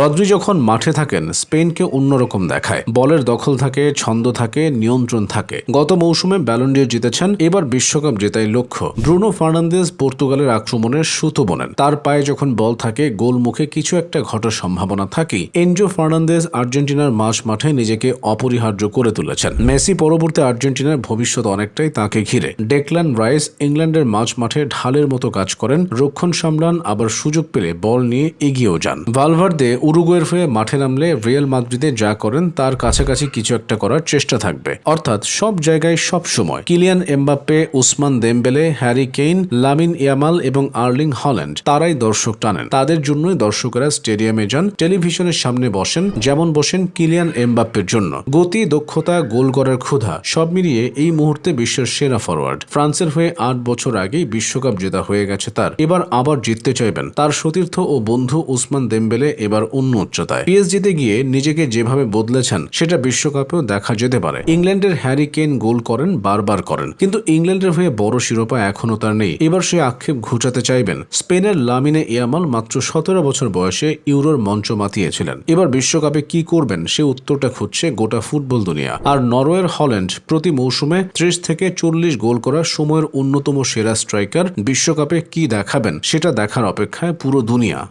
Rodri যখন মাঠে থাকেন স্পেনকে অন্যরকম দেখায়। বলের দখল থাকে, ছন্দ থাকে, নিয়ন্ত্রণ থাকে। গত মৌসুমে ব্যালন ডি'র জিতেছেন, এবার বিশ্বকাপ জেতাই লক্ষ্য। ব্রুনো ফার্নান্দেজ পর্তুগালের আক্রমণের সুতো বোনেন। তার পায়ে যখন বল থাকে, গোল মুখে কিছু একটা ঘটার সম্ভাবনা থাকে। এনজো ফার্নান্দেজ আর্জেন্টিনার মাঠে নিজেকে অপরিহার্য করে তুলেছেন। মেসি পরবর্তী আর্জেন্টিনার ভবিষ্যৎ অনেকটাই তাকে ঘিরে। ডেকল্যান রাইস ইংল্যান্ডের মাঠে ঢালের মতো কাজ করেন, রক্ষণ সামলান, আবার সুযোগ পেলে বল নিয়ে এগিয়েও যান। ভালভার্দে উরুগুয়ের হয়ে মাঠে নামলে রিয়াল মাদ্রিদে যা করেন তার কাছাকাছি কিছু একটা করার চেষ্টা থাকবে, অর্থাৎ সব জায়গায় সব সময়। Kylian Mbappe, Ousmane Dembele, Harry Kane, Lamine Yamal এবং আর্লিং হল্যান্ড তারাই দর্শক টানেন। তাদের জন্যই দর্শকেরা স্টেডিয়ামে যান, টেলিভিশনের সামনে বসেন, যেমন বসেন কিলিয়ান এমবাপ্পের জন্য। গতি, দক্ষতা, গোল করার ক্ষুধা সব মিলিয়ে এই মুহূর্তে বিশ্বের সেরা ফরওয়ার্ড। ফ্রান্সের হয়ে 8 বছর আগেই বিশ্বকাপ জেতা হয়ে গেছে তার, এবার আবার জিততে চাইবেন। তার সতীর্থ ও বন্ধু উসমান দেমবেলে এবার অন্য উচ্চতায়। পিএসজিতে গিয়ে নিজেকে যেভাবে বদলেছেন সেটা বিশ্বকাপেও দেখা যেতে পারে। ইংল্যান্ডের হ্যারি কেইন গোল করেন, বারবার করেন, কিন্তু ইংল্যান্ডের হয়ে বড় শিরোপা এখনো তার নেই। এবার সে আক্ষেপ ঘুচাতে চাইবেন। স্পেনের লামিনে ইয়ামাল মাত্র 17 বছর বয়সে ইউরোর মঞ্চ মাতিয়েছিলেন। এবার বিশ্বকাপে কি করবেন সে উত্তরটা খুঁজছে গোটা ফুটবল দুনিয়া। আর নরওয়ের হল্যান্ড প্রতি মৌসুমে 30 থেকে 40 গোল করা সময়ের অন্যতম সেরা স্ট্রাইকার। বিশ্বকাপে কি দেখাবেন সেটা দেখার অপেক্ষায় পুরো দুনিয়া।